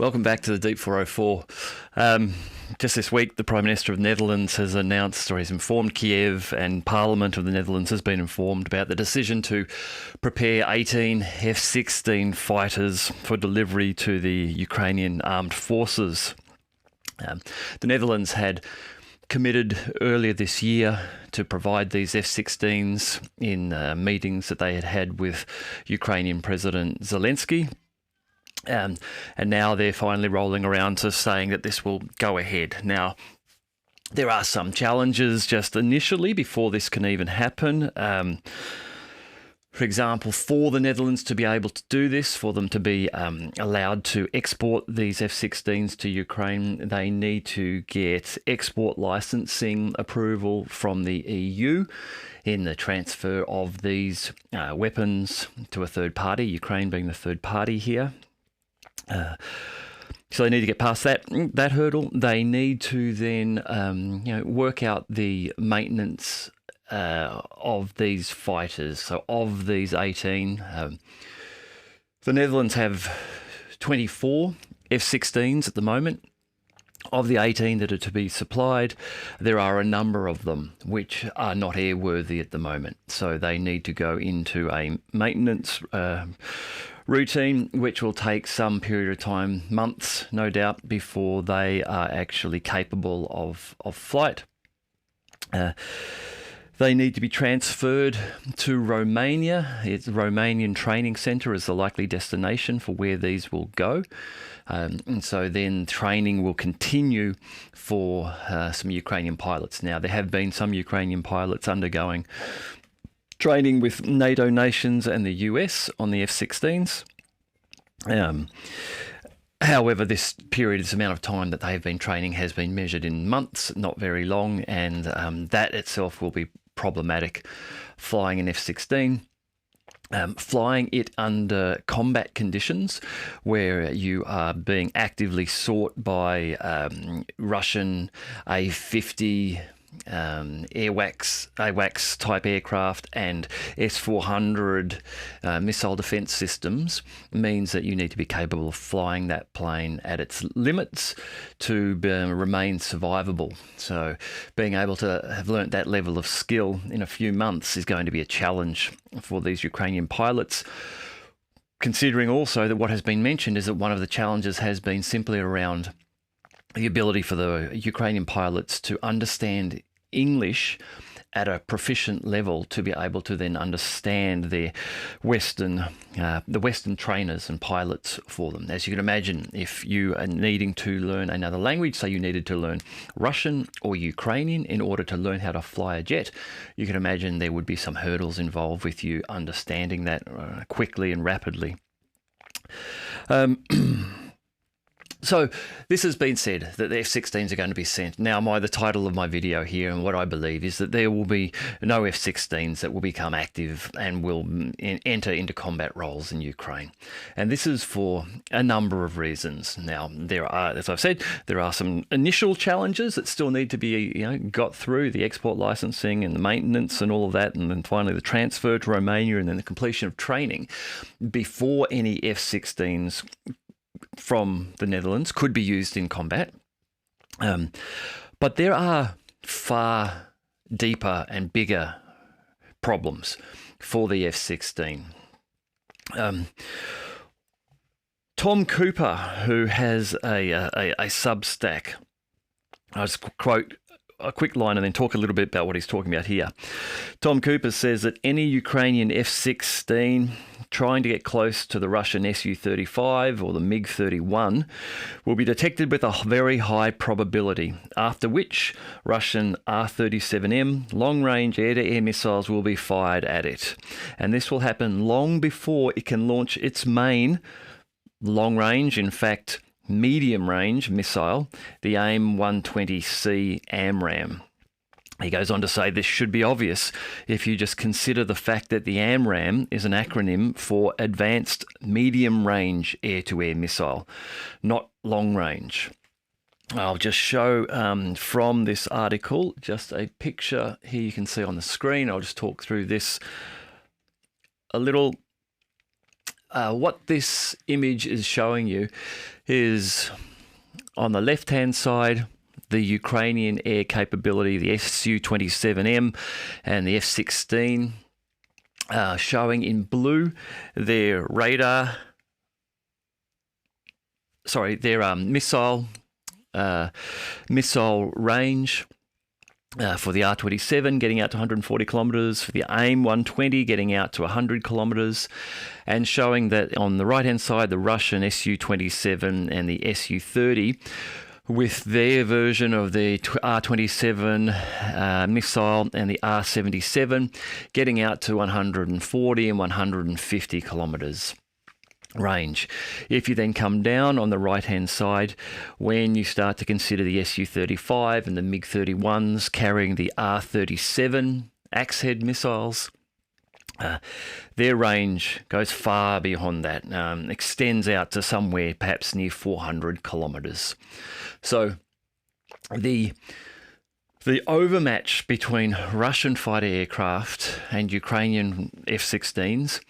Welcome back to the Deep 404. Just this week, the Prime Minister of the Netherlands has announced, or has informed Kiev, and Parliament of the Netherlands has been informed about the decision to prepare 18 F-16 fighters for delivery to the Ukrainian Armed Forces. The Netherlands had committed earlier this year to provide these F-16s in meetings that they had had with Ukrainian President Zelensky. And now they're finally rolling around to saying that this will go ahead. Now, there are some challenges just initially before this can even happen. For example, for the Netherlands to be able to do this, for them to be allowed to export these F-16s to Ukraine, they need to get export licensing approval from the EU in the transfer of these weapons to a third party, Ukraine being the third party here. So they need to get past that hurdle. They need to then work out the maintenance of these fighters. So of these 18, the Netherlands have 24 F-16s at the moment. Of the 18 that are to be supplied, there are a number of them which are not airworthy at the moment. So they need to go into a maintenance routine, which will take some period of time, months, no doubt, before they are actually capable of flight. They need to be transferred to Romania. It's the Romanian training centre is the likely destination for where these will go. And so then training will continue for some Ukrainian pilots. Now, there have been some Ukrainian pilots undergoing training with NATO nations and the US on the F-16s. However, this period, this amount of time that they have been training has been measured in months, not very long, and that itself will be problematic. Flying an F-16, flying it under combat conditions where you are being actively sought by Russian A-50 AWACS type aircraft and S-400 missile defense systems means that you need to be capable of flying that plane at its limits to remain survivable. So being able to have learnt that level of skill in a few months is going to be a challenge for these Ukrainian pilots. Considering also that what has been mentioned is that one of the challenges has been simply around the ability for the Ukrainian pilots to understand English at a proficient level to be able to then understand the Western trainers and pilots for them. As you can imagine, if you are needing to learn another language, say you needed to learn Russian or Ukrainian in order to learn how to fly a jet, you can imagine there would be some hurdles involved with you understanding that quickly and rapidly. So this has been said that the F-16s are going to be sent. Now, the title of my video here and what I believe is that there will be no F-16s that will become active and will enter into combat roles in Ukraine. And this is for a number of reasons. Now, there are, as I've said, there are some initial challenges that still need to be got through, the export licensing and the maintenance and all of that, and then finally the transfer to Romania and then the completion of training before any F-16s from the Netherlands could be used in combat. But there are far deeper and bigger problems for the F-16. Tom Cooper, who has a Substack, I'll just quote a quick line and then talk a little bit about what he's talking about here. Tom Cooper says that any Ukrainian F-16 trying to get close to the Russian Su-35 or the MiG-31 will be detected with a very high probability, after which Russian R-37M long-range air-to-air missiles will be fired at it. And this will happen long before it can launch its main long-range, in fact, medium-range missile, the AIM-120C AMRAAM. He goes on to say this should be obvious if you just consider the fact that the AMRAAM is an acronym for Advanced Medium Range Air-to-Air Missile, not long range. I'll just show from this article just a picture here you can see on the screen. I'll just talk through this a little. what this image is showing you is on the left-hand side, the Ukrainian air capability, the Su-27M and the F-16, showing in blue their missile range. For the R-27 getting out to 140 kilometres, for the AIM-120 getting out to 100 kilometres, and showing that on the right-hand side, the Russian Su-27 and the Su-30, with their version of the R-27 missile and the R-77 getting out to 140 and 150 kilometres range. If you then come down on the right-hand side, when you start to consider the Su-35 and the MiG-31s carrying the R-37 axe-head missiles, their range goes far beyond that, extends out to somewhere perhaps near 400 kilometres. So the overmatch between Russian fighter aircraft and Ukrainian F-16s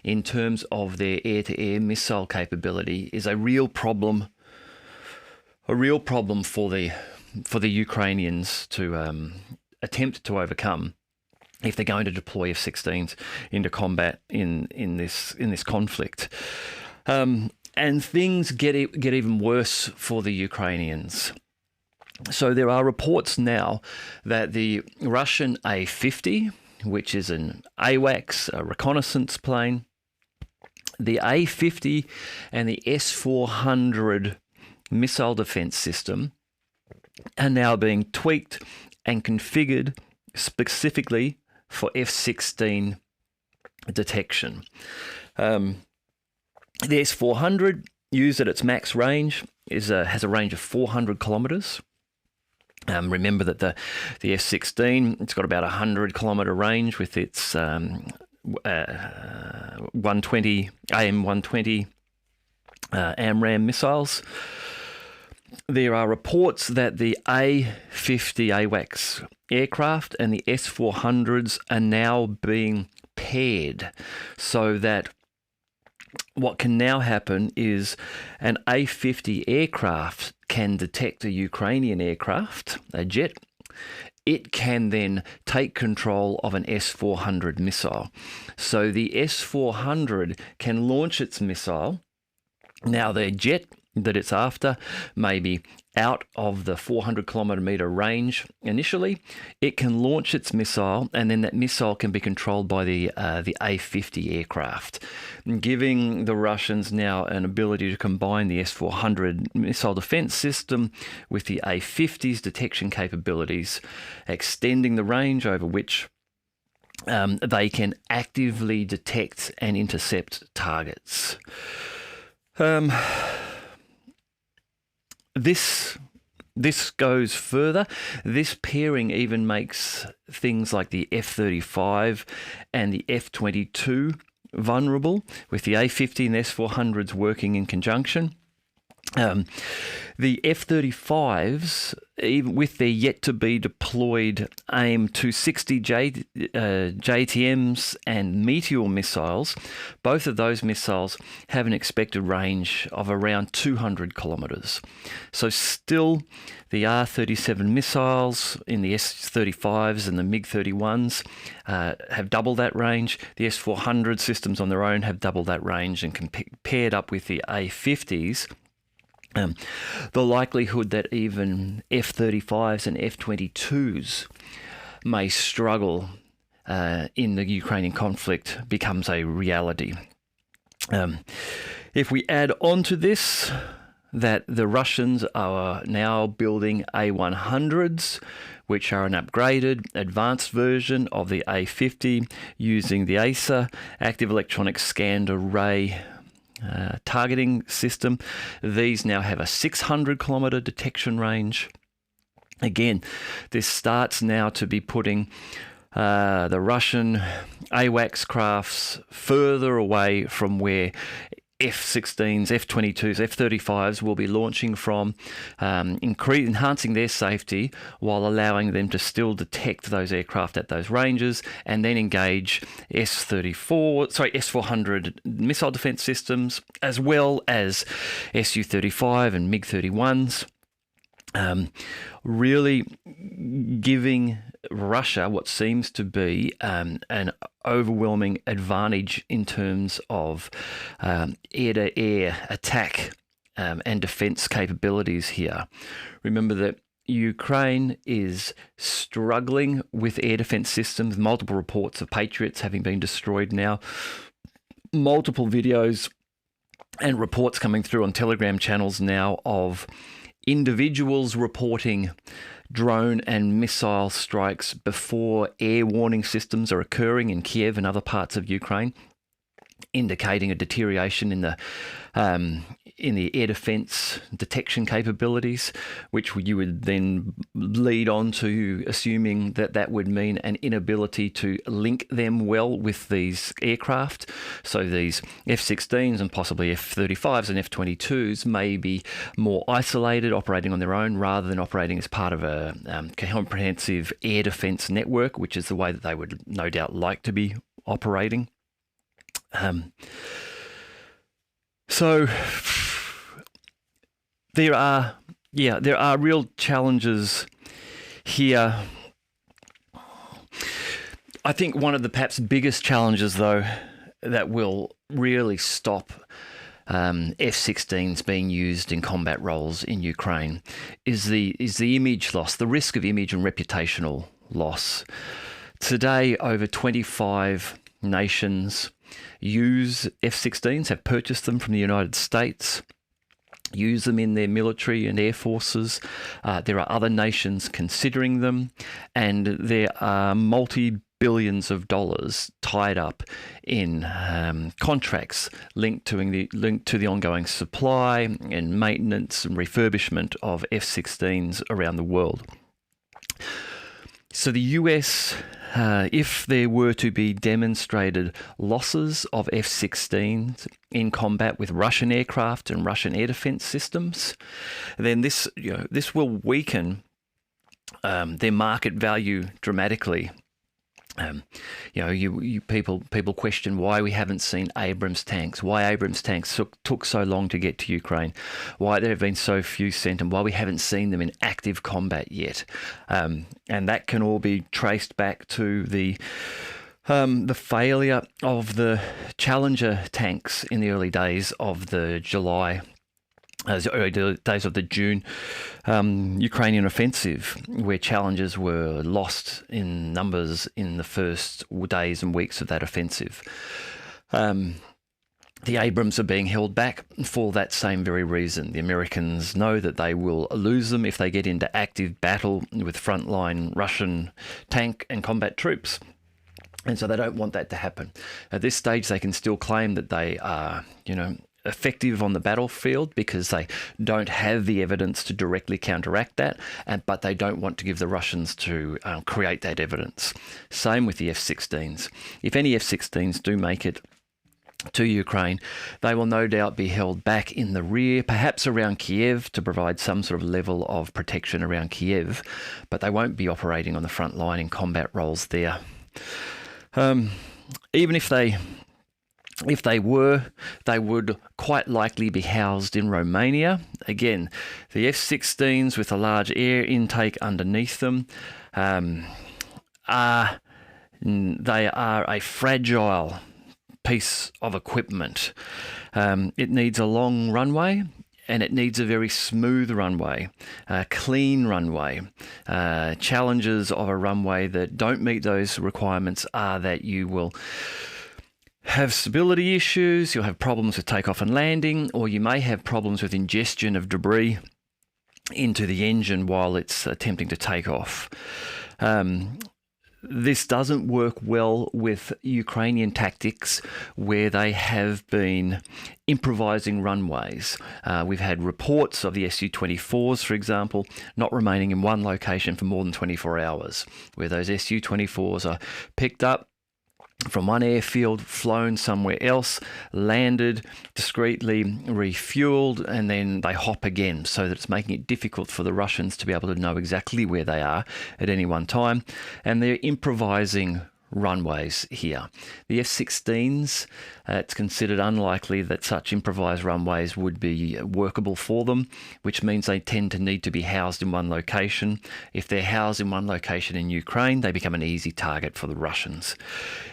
in terms of their air-to-air missile capability is a real problem for the Ukrainians to attempt to overcome if they're going to deploy F-16s into combat in this conflict. And things get even worse for the Ukrainians. So there are reports now that the Russian A-50, which is an AWACS, a reconnaissance plane, the A-50 and the S-400 missile defense system are now being tweaked and configured specifically for F-16 detection. The S-400, used at its max range, has a range of 400 kilometres. Remember that the F-16, it's got about 100 kilometre range with its 120 AIM-120 AMRAAM missiles. There are reports that the A-50 AWACS aircraft and the S-400s are now being paired, so that what can now happen is an A-50 aircraft can detect a Ukrainian aircraft, a jet. It can then take control of an S-400 missile. So the S-400 can launch its missile. Now the jet that it's after may be out of the 400 kilometre range initially. It can launch its missile, and then that missile can be controlled by the A-50 aircraft, giving the Russians now an ability to combine the S-400 missile defence system with the A-50's detection capabilities, extending the range over which they can actively detect and intercept targets. This goes further. This pairing even makes things like the F-35 and the F-22 vulnerable, with the A-50 and S-400s working in conjunction. The F-35s, even with their yet-to-be-deployed AIM-260 JTMs and Meteor missiles, both of those missiles have an expected range of around 200 kilometres. So still, the R-37 missiles in the S-35s and the MiG-31s have doubled that range. The S-400 systems on their own have doubled that range, and paired up with the A-50s, the likelihood that even F-35s and F-22s may struggle in the Ukrainian conflict becomes a reality. If we add on to this that the Russians are now building A-100s, which are an upgraded, advanced version of the A-50 using the ASA, Active Electronic Scanned Array targeting system. These now have a 600 kilometre detection range. Again, this starts now to be putting the Russian AWACS crafts further away from where F-16s, F-22s, F-35s will be launching from, enhancing their safety while allowing them to still detect those aircraft at those ranges and then engage S-400 missile defense systems, as well as Su-35 and MiG-31s. Really giving Russia what seems to be an overwhelming advantage in terms of air-to-air attack and defense capabilities here. Remember that Ukraine is struggling with air defense systems, multiple reports of Patriots having been destroyed now, multiple videos and reports coming through on Telegram channels now of individuals reporting drone and missile strikes before air warning systems are occurring in Kiev and other parts of Ukraine, indicating a deterioration in the air defense detection capabilities, which you would then lead on to assuming that that would mean an inability to link them well with these aircraft. So these F-16s and possibly F-35s and F-22s may be more isolated, operating on their own, rather than operating as part of a comprehensive air defense network, which is the way that they would no doubt like to be operating. So there are real challenges here. I think one of the perhaps biggest challenges, though, that will really stop F-16s being used in combat roles in Ukraine is the image loss, the risk of image and reputational loss. Today, over 25 nations use F-16s, have purchased them from the United States, use them in their military and air forces. There are other nations considering them, and there are multi-billions of dollars tied up in contracts linked to the ongoing supply and maintenance and refurbishment of F-16s around the world. So the US, if there were to be demonstrated losses of F-16s in combat with Russian aircraft and Russian air defense systems, then this will weaken their market value dramatically. People question why we haven't seen Abrams tanks, why Abrams tanks took so long to get to Ukraine, why there have been so few sent, and why we haven't seen them in active combat yet. And that can all be traced back to the failure of the Challenger tanks in the early days of the June Ukrainian offensive, where Challengers were lost in numbers in the first days and weeks of that offensive. The Abrams are being held back for that same very reason. The Americans know that they will lose them if they get into active battle with frontline Russian tank and combat troops. And so they don't want that to happen. At this stage, they can still claim that they are, effective on the battlefield because they don't have the evidence to directly counteract that, but they don't want to give the Russians to create that evidence. Same with the F-16s. If any F-16s do make it to Ukraine, they will no doubt be held back in the rear, perhaps around Kiev, to provide some sort of level of protection around Kiev, but they won't be operating on the front line in combat roles there. Even if they were, they would quite likely be housed in Romania. Again, the F-16s with a large air intake underneath them are a fragile piece of equipment. It needs a long runway, and it needs a very smooth runway, a clean runway. Challenges of a runway that don't meet those requirements are that you will have stability issues, you'll have problems with takeoff and landing, or you may have problems with ingestion of debris into the engine while it's attempting to take off. This doesn't work well with Ukrainian tactics where they have been improvising runways. We've had reports of the Su-24s, for example, not remaining in one location for more than 24 hours, where those Su-24s are picked up from one airfield, flown somewhere else, landed, discreetly refueled, and then they hop again, so that it's making it difficult for the Russians to be able to know exactly where they are at any one time. And they're improvising runways here. The F-16s, it's considered unlikely that such improvised runways would be workable for them, which means they tend to need to be housed in one location. If they're housed in one location in Ukraine, they become an easy target for the Russians.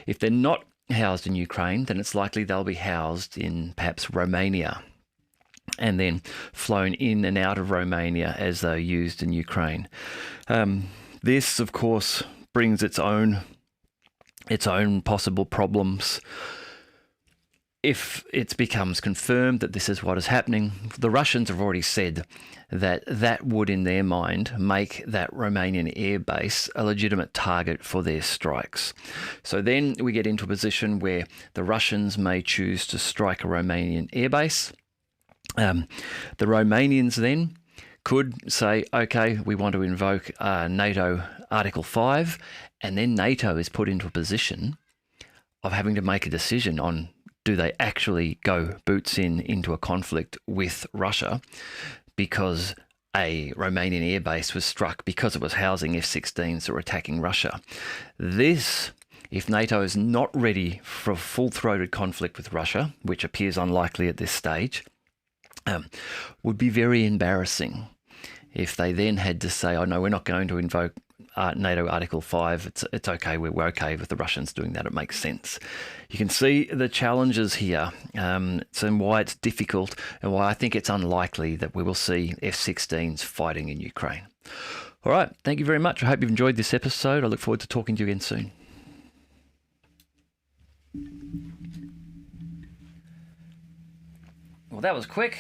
If they're not housed in Ukraine, then it's likely they'll be housed in perhaps Romania, and then flown in and out of Romania as they're used in Ukraine. This, of course, brings its own possible problems. If it becomes confirmed that this is what is happening, the Russians have already said that that would, in their mind, make that Romanian air base a legitimate target for their strikes. So then we get into a position where the Russians may choose to strike a Romanian air base. The Romanians then could say, okay, we want to invoke NATO Article 5, and then NATO is put into a position of having to make a decision on, do they actually go boots into a conflict with Russia because a Romanian airbase was struck because it was housing F-16s that were attacking Russia. This, if NATO is not ready for a full-throated conflict with Russia, which appears unlikely at this stage, would be very embarrassing if they then had to say, oh no, we're not going to invoke NATO Article 5, it's okay, we're okay with the Russians doing that, it makes sense. You can see the challenges here, and why it's difficult, and why I think it's unlikely that we will see F-16s fighting in Ukraine. All right, thank you very much. I hope you've enjoyed this episode. I look forward to talking to you again soon. Well, that was quick.